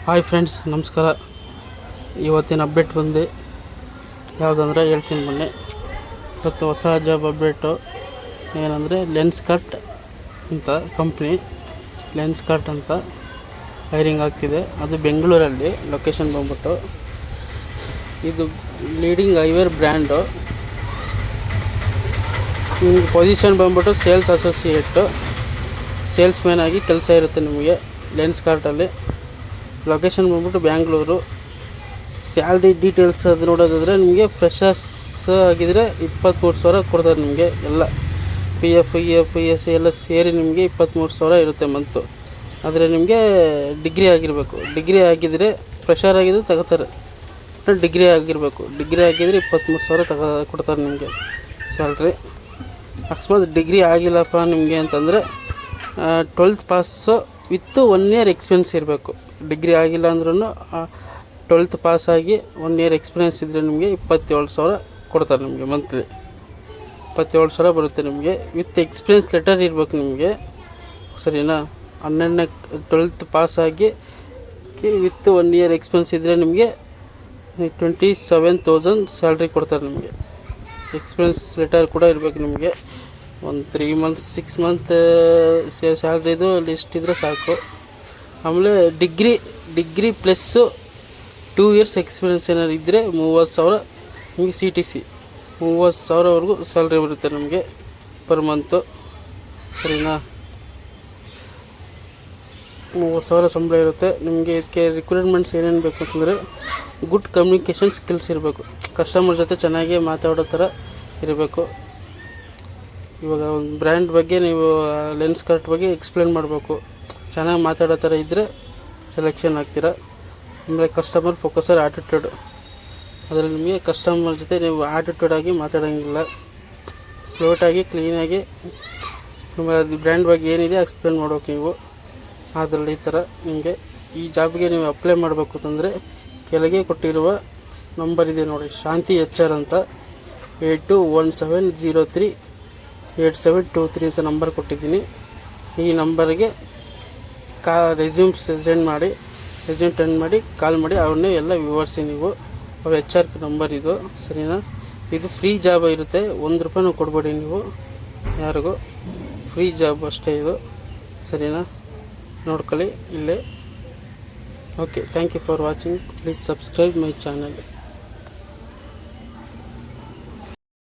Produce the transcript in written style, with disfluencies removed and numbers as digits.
Hi friends, ನಮಸ್ಕಾರ. ಇವತ್ತಿನ update ಬಂದು ಯಾವುದಂದ್ರೆ ಹೇಳ್ತೀನಿ ಬನ್ನಿ. ಇವತ್ತು ಹೊಸ ಜಾಬ್ ಅಪ್ಡೇಟು ಏನಂದರೆ ಲೆನ್ಸ್ಕಾರ್ಟ್ ಅಂತ ಕಂಪ್ನಿ, ಲೆನ್ಸ್ಕಾರ್ಟ್ ಅಂತ ಹೈರಿಂಗ್ ಆಗ್ತಿದೆ. ಅದು ಬೆಂಗಳೂರಲ್ಲಿ, ಲೊಕೇಶನ್ ಬಂದ್ಬಿಟ್ಟು ಇದು ಲೀಡಿಂಗ್ ಐವೇರ್ ಬ್ರ್ಯಾಂಡು. ನಿಮಗೆ ಪೊಸಿಷನ್ ಬಂದ್ಬಿಟ್ಟು ಸೇಲ್ಸ್ ಅಸೋಸಿಯೇಟು, ಸೇಲ್ಸ್ ಮ್ಯಾನ್ ಆಗಿ ಕೆಲಸ ಇರುತ್ತೆ ನಿಮಗೆ ಲೆನ್ಸ್ಕಾರ್ಟಲ್ಲಿ. ಲೊಕೇಶನ್ ಬಂದ್ಬಿಟ್ಟು ಬ್ಯಾಂಗ್ಳೂರು. ಸ್ಯಾಲ್ರಿ ಡೀಟೇಲ್ಸ್ ಅದು ನೋಡೋದಾದರೆ ನಿಮಗೆ ಫ್ರೆಶರ್ಸ್ ಆಗಿದ್ದರೆ 23,000 ಕೊಡ್ತಾರೆ ನಿಮಗೆ. ಎಲ್ಲ PF ES ಎಲ್ಲ ಸೇರಿ ನಿಮಗೆ 23,000 ಇರುತ್ತೆ ಮಂತು. ಆದರೆ ನಿಮಗೆ ಡಿಗ್ರಿ ಆಗಿರಬೇಕು. ಡಿಗ್ರಿ ಆಗಿದ್ದರೆ ಫ್ರೆಶರ್ ಆಗಿದ್ದರೆ ತಗೋತಾರೆ. ಡಿಗ್ರಿ ಆಗಿರಬೇಕು. ಡಿಗ್ರಿ ಆಗಿದ್ದರೆ 23,000 ಕೊಡ್ತಾರೆ ನಿಮಗೆ ಸ್ಯಾಲ್ರಿ. ಅಕಸ್ಮಾತ್ ಡಿಗ್ರಿ ಆಗಿಲ್ಲಪ್ಪ ನಿಮಗೆ ಅಂತಂದರೆ 12th pass with 1 year experience ಇರಬೇಕು. ಡಿಗ್ರಿ ಆಗಿಲ್ಲ ಅಂದ್ರೂ 12th ಪಾಸಾಗಿ 1 year ಎಕ್ಸ್ಪೀರಿಯನ್ಸ್ ಇದ್ದರೆ ನಿಮಗೆ 27,000 ಕೊಡ್ತಾರೆ ನಿಮಗೆ ಮಂತ್ಲಿ. 27,000 ಬರುತ್ತೆ ನಿಮಗೆ. ವಿತ್ ಎಕ್ಸ್ಪೀರಿಯನ್ಸ್ ಲೆಟರ್ ಇರಬೇಕು ನಿಮಗೆ, ಸರಿನಾ? 12th ಪಾಸಾಗಿ ವಿತ್ 1 year ಎಕ್ಸ್ಪೀರಿಯನ್ಸ್ ಇದ್ದರೆ ನಿಮಗೆ 27,000 ಸ್ಯಾಲ್ರಿ ಕೊಡ್ತಾರೆ ನಿಮಗೆ. ಎಕ್ಸ್ಪೀರಿಯನ್ಸ್ ಲೆಟರ್ ಕೂಡ ಇರಬೇಕು ನಿಮಗೆ. ಒಂದು 3 months 6 month ಸ್ಯಾಲ್ರಿದು ಲಿಸ್ಟ್ ಇದ್ದರೆ ಸಾಕು. ಆಮೇಲೆ ಡಿಗ್ರಿ ಪ್ಲಸ್ಸು 2 years ಎಕ್ಸ್ಪೀರಿಯನ್ಸ್ ಏನಾದ್ರು ಇದ್ದರೆ 30,000 ನಿಮಗೆ CTC 30,000ವರೆಗೂ ಸ್ಯಾಲ್ರಿ ಬರುತ್ತೆ ನಮಗೆ ಪರ್ ಮಂತು, ಸರಿನಾ? 30,000 ಸಂಬಳ ಇರುತ್ತೆ ನಿಮಗೆ. ಇದಕ್ಕೆ ರಿಕ್ವೈರ್ಮೆಂಟ್ಸ್ ಏನೇನು ಬೇಕು ಅಂತಂದರೆ ಗುಡ್ ಕಮ್ಯುನಿಕೇಷನ್ ಸ್ಕಿಲ್ಸ್ ಇರಬೇಕು. ಕಸ್ಟಮರ್ ಜೊತೆ ಚೆನ್ನಾಗಿ ಮಾತಾಡೋ ಥರ ಇರಬೇಕು. ಇವಾಗ ಒಂದು ಬ್ರ್ಯಾಂಡ್ ಬಗ್ಗೆ ನೀವು ಲೆನ್ಸ್ಕಾರ್ಟ್ ಬಗ್ಗೆ ಎಕ್ಸ್ಪ್ಲೇನ್ ಮಾಡಬೇಕು. ಚೆನ್ನಾಗಿ ಮಾತಾಡೋ ಥರ ಇದ್ದರೆ ಸೆಲೆಕ್ಷನ್ ಆಗ್ತೀರಾ. ಆಮೇಲೆ ಕಸ್ಟಮರ್ ಫೋಕಸರ್ ಆ್ಯಟಿಟ್ಯೂಡ್, ಅದರಲ್ಲಿ ನಿಮಗೆ ಕಸ್ಟಮರ್ ಜೊತೆ ನೀವು ಆ್ಯಟಿಟ್ಯೂಡಾಗಿ ಮಾತಾಡೋಂಗಿಲ್ಲ. ಫ್ಲೋಟಾಗಿ ಕ್ಲೀನಾಗಿ ನಿಮ್ಮ ಬ್ರ್ಯಾಂಡ್ ಬಗ್ಗೆ ಏನಿದೆ ಎಕ್ಸ್ಪ್ಲೇನ್ ಮಾಡ್ಬೇಕು ನೀವು. ಅದರಲ್ಲಿ ಈ ಥರ ನಿಮಗೆ ಈ ಜಾಬ್ಗೆ ನೀವು ಅಪ್ಲೈ ಮಾಡಬೇಕು ಅಂತಂದರೆ ಕೆಳಗೆ ಕೊಟ್ಟಿರುವ ನಂಬರ್ ಇದೆ ನೋಡಿ, ಶಾಂತಿ HR ಅಂತ 8217038723 ಅಂತ ನಂಬರ್ ಕೊಟ್ಟಿದ್ದೀನಿ. ಈ ನಂಬರ್ಗೆ ರೆಸ್ಯೂಮ್ ಸೆಂಡ್ ಮಾಡಿ ಕಾಲ್ ಮಾಡಿ ಅವ್ರನ್ನೇ ಎಲ್ಲ ವಿವರಿಸಿ ನೀವು. ಅವ್ರ HR ನಂಬರ್ ಇದು, ಸರಿನಾ? ಇದು ಫ್ರೀ ಜಾಬ್ ಇರುತ್ತೆ, ₹1 ಕೊಡಬೇಡಿ ನೀವು ಯಾರಿಗೂ. ಫ್ರೀ ಜಾಬ್ ಅಷ್ಟೇ ಇದು, ಸರಿನಾ? ನೋಡ್ಕೊಳ್ಳಿ ಇಲ್ಲೇ. Okay, thank you for watching. Please subscribe my channel.